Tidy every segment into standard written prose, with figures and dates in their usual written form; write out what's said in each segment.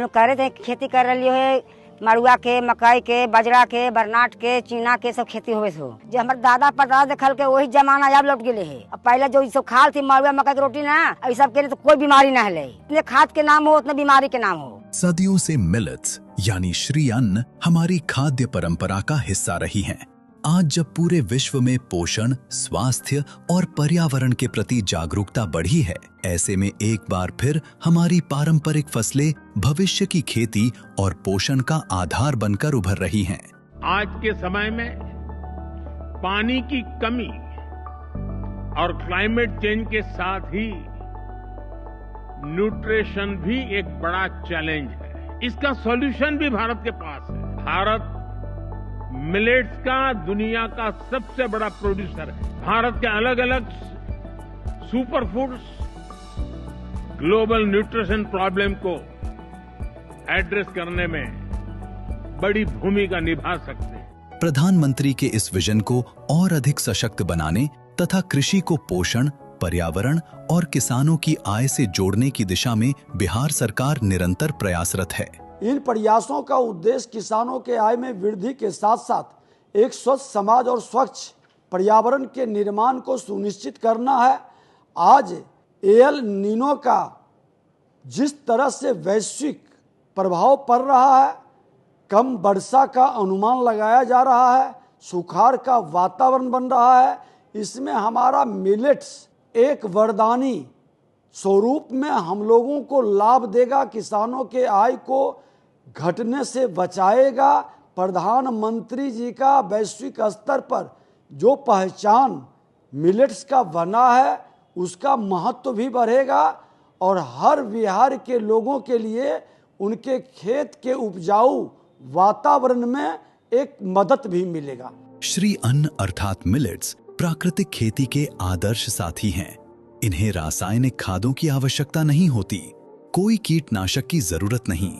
लोग कह रहे थे खेती कर रही है, मड़ुआ के, मकई के, बजरा के, बरनाट के, चीना के सब खेती होवे सो। जो हमारे दादा परदादा देखल के वही जमाना अब लौट गए है। अब पहले जो सब खाल थी मड़ुआ मकई की रोटी ना, ये सब के तो कोई बीमारी न है। इतने खाद के नाम हो उतने बीमारी के नाम हो। सदियों से मिलेट्स यानी श्री अन्न हमारी खाद्य परंपरा का हिस्सा रही हैं। आज जब पूरे विश्व में पोषण, स्वास्थ्य और पर्यावरण के प्रति जागरूकता बढ़ी है, ऐसे में एक बार फिर हमारी पारंपरिक फसलें भविष्य की खेती और पोषण का आधार बनकर उभर रही हैं। आज के समय में पानी की कमी और क्लाइमेट चेंज के साथ ही न्यूट्रिशन भी एक बड़ा चैलेंज है। इसका सॉल्यूशन भी भारत के पास है। भारत मिलेट्स का दुनिया का सबसे बड़ा प्रोड्यूसर है। भारत के अलग अलग super foods global nutrition problem को एड्रेस करने में बड़ी भूमिका निभा सकते हैं। प्रधानमंत्री के इस विजन को और अधिक सशक्त बनाने तथा कृषि को पोषण, पर्यावरण और किसानों की आय से जोड़ने की दिशा में बिहार सरकार निरंतर प्रयासरत है। इन प्रयासों का उद्देश्य किसानों के आय में वृद्धि के साथ साथ एक स्वस्थ समाज और स्वच्छ पर्यावरण के निर्माण को सुनिश्चित करना है। आज एल नीनो का जिस तरह से वैश्विक प्रभाव पड़ रहा है, कम वर्षा का अनुमान लगाया जा रहा है, सुखाड़ का वातावरण बन रहा है, इसमें हमारा मिलेट्स एक वरदानी स्वरूप में हम लोगों को लाभ देगा, किसानों के आय को घटने से बचाएगा। प्रधानमंत्री जी का वैश्विक स्तर पर जो पहचान मिलेट्स का बना है, उसका महत्व भी बढ़ेगा और हर बिहार के लोगों के लिए उनके खेत के उपजाऊ वातावरण में एक मदद भी मिलेगा। श्री अन्न अर्थात मिलेट्स प्राकृतिक खेती के आदर्श साथी हैं। इन्हें रासायनिक खादों की आवश्यकता नहीं होती, कोई कीटनाशक की जरूरत नहीं,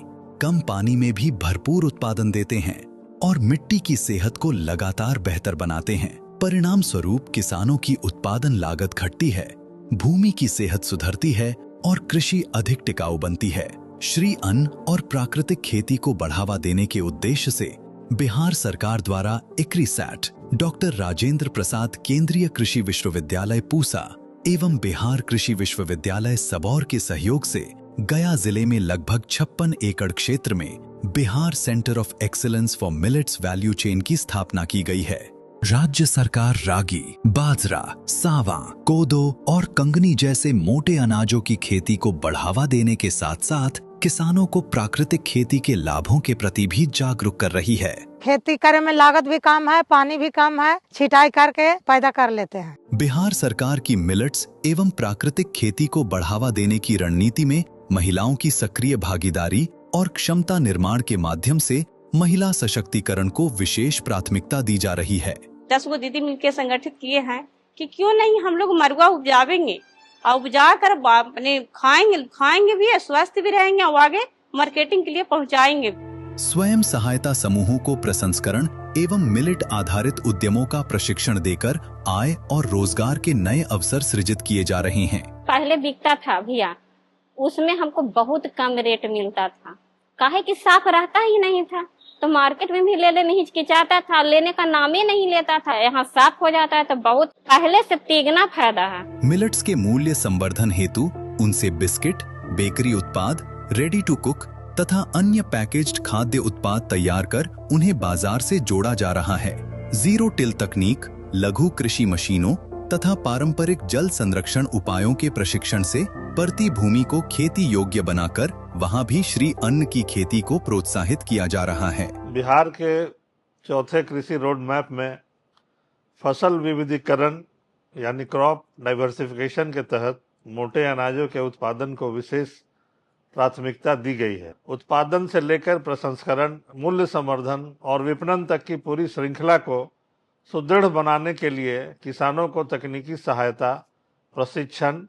कम पानी में भी भरपूर उत्पादन देते हैं और मिट्टी की सेहत को लगातार बेहतर बनाते हैं। परिणाम स्वरूप किसानों की उत्पादन लागत घटती है, भूमि की सेहत सुधरती है और कृषि अधिक टिकाऊ बनती है। श्री अन्न और प्राकृतिक खेती को बढ़ावा देने के उद्देश्य से बिहार सरकार द्वारा इक्रीसैट, डॉक्टर राजेंद्र प्रसाद केंद्रीय कृषि विश्वविद्यालय पूसा एवं बिहार कृषि विश्वविद्यालय सबौर के सहयोग से गया जिले में लगभग 56 एकड़ क्षेत्र में Bihar centre of excellence for millets value chain की स्थापना की गई है। राज्य सरकार रागी, बाजरा, सावा, कोदो और कंगनी जैसे मोटे अनाजों की खेती को बढ़ावा देने के साथ साथ किसानों को प्राकृतिक खेती के लाभों के प्रति भी जागरूक कर रही है। खेती करने में लागत भी कम है, पानी भी कम है, छिटाई करके पैदा कर लेते हैं। बिहार सरकार की मिलेट्स एवं प्राकृतिक खेती को बढ़ावा देने की रणनीति में महिलाओं की सक्रिय भागीदारी और क्षमता निर्माण के माध्यम से महिला सशक्तिकरण को विशेष प्राथमिकता दी जा रही है। 10 गो दीदी मिलकर संगठित किए हैं कि क्यों नहीं हम लोग मरुआ उपजावेंगे और उपजा कर अपने खाएंगे भी, स्वस्थ भी रहेंगे और आगे मार्केटिंग के लिए पहुंचाएंगे। स्वयं सहायता समूहों को प्रसंस्करण एवं मिलेट आधारित उद्यमों का प्रशिक्षण देकर आय और रोजगार के नए अवसर सृजित किए जा रहे हैं। पहले बिकता था भैया, उसमें हमको बहुत कम रेट मिलता था, काहे कि साफ रहता ही नहीं था, तो मार्केट में भी लेने नहीं हिचकिचाता था, लेने का नाम ही नहीं लेता था। यहाँ साफ हो जाता है तो बहुत पहले से तिगना फायदा है। मिलेट्स के मूल्य संवर्धन हेतु उनसे बिस्किट, बेकरी उत्पाद, रेडी टू कुक तथा अन्य पैकेज्ड खाद्य उत्पाद तैयार कर उन्हें बाजार से जोड़ा जा रहा है। जीरो टिल तकनीक, लघु कृषि मशीनों तथा पारंपरिक जल संरक्षण उपायों के प्रशिक्षण से परती भूमि को खेती योग्य बनाकर वहां भी श्री अन्न की खेती को प्रोत्साहित किया जा रहा है। बिहार के चौथे कृषि रोड मैप में फसल विविधीकरण यानी क्रॉप डाइवर्सिफिकेशन के तहत मोटे अनाजों के उत्पादन को विशेष प्राथमिकता दी गई है। उत्पादन से लेकर प्रसंस्करण, मूल्य संवर्धन और विपणन तक की पूरी श्रृंखला को सुदृढ़ बनाने के लिए किसानों को तकनीकी सहायता, प्रशिक्षण,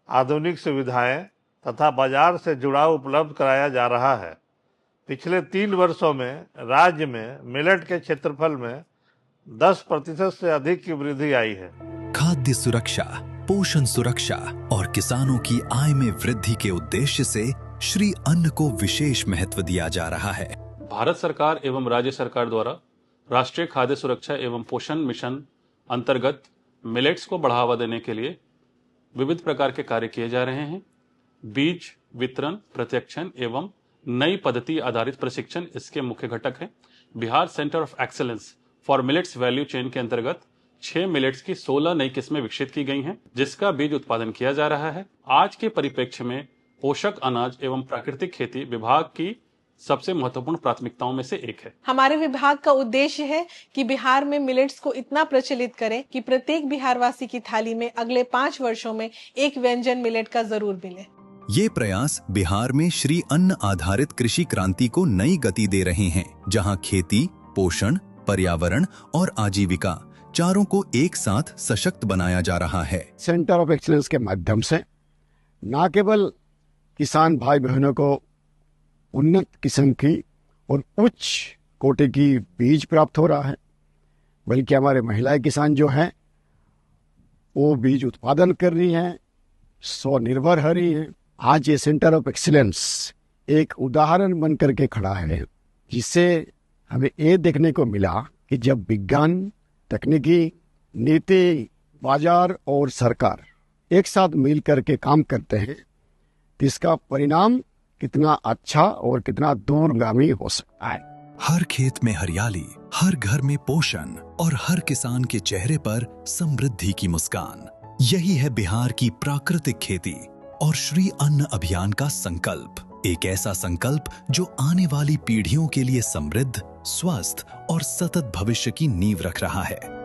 आधुनिक सुविधाएं तथा बाजार से जुड़ाव उपलब्ध कराया जा रहा है। पिछले 3 वर्षों में राज्य में मिलेट के क्षेत्रफल में 10% से अधिक की वृद्धि आई है। खाद्य सुरक्षा, पोषण सुरक्षा और किसानों की आय में वृद्धि के उद्देश्य से श्री अन्न को विशेष महत्व दिया जा रहा है। भारत सरकार एवं राज्य सरकार द्वारा राष्ट्रीय खाद्य सुरक्षा एवं पोषण मिशन अंतर्गत मिलेट्स को बढ़ावा देने के लिए विविध प्रकार के कार्य किए जा रहे हैं। बीज वितरण, प्रशिक्षण एवं नई पद्धति आधारित प्रशिक्षण इसके मुख्य घटक हैं। Bihar centre of excellence for millets value chain के अंतर्गत 6 मिलेट्स की 16 नई किस्में विकसित की गई हैं, जिसका बीज उत्पादन किया जा रहा है। आज के परिप्रेक्ष्य में पोषक अनाज एवं प्राकृतिक खेती विभाग की सबसे महत्वपूर्ण प्राथमिकताओं में से एक है। हमारे विभाग का उद्देश्य है कि बिहार में मिलेट्स को इतना प्रचलित करें कि प्रत्येक बिहारवासी की थाली में अगले 5 वर्षों में एक व्यंजन मिलेट का जरूर मिले। ये प्रयास बिहार में श्री अन्न आधारित कृषि क्रांति को नई गति दे रहे हैं, जहां खेती, पोषण, पर्यावरण और आजीविका चारों को एक साथ सशक्त बनाया जा रहा है। सेंटर ऑफ एक्सीलेंस के माध्यम से न केवल किसान भाई बहनों को उन्नत किस्म की और उच्च कोटि की बीज प्राप्त हो रहा है, बल्कि हमारे महिलाएं किसान जो हैं वो बीज उत्पादन कर रही हैं, स्वनिर्भर हो रही हैं। आज ये सेंटर ऑफ एक्सीलेंस एक उदाहरण बन करके खड़ा है, जिससे हमें ये देखने को मिला कि जब विज्ञान, तकनीकी, नीति, बाजार और सरकार एक साथ मिल करके काम करते हैं तो इसका परिणाम कितना अच्छा और कितना दूरगामी हो सकता है। हर खेत में हरियाली, हर घर में पोषण और हर किसान के चेहरे पर समृद्धि की मुस्कान। यही है बिहार की प्राकृतिक खेती और श्री अन्न अभियान का संकल्प। एक ऐसा संकल्प जो आने वाली पीढ़ियों के लिए समृद्ध, स्वस्थ और सतत भविष्य की नींव रख रहा है।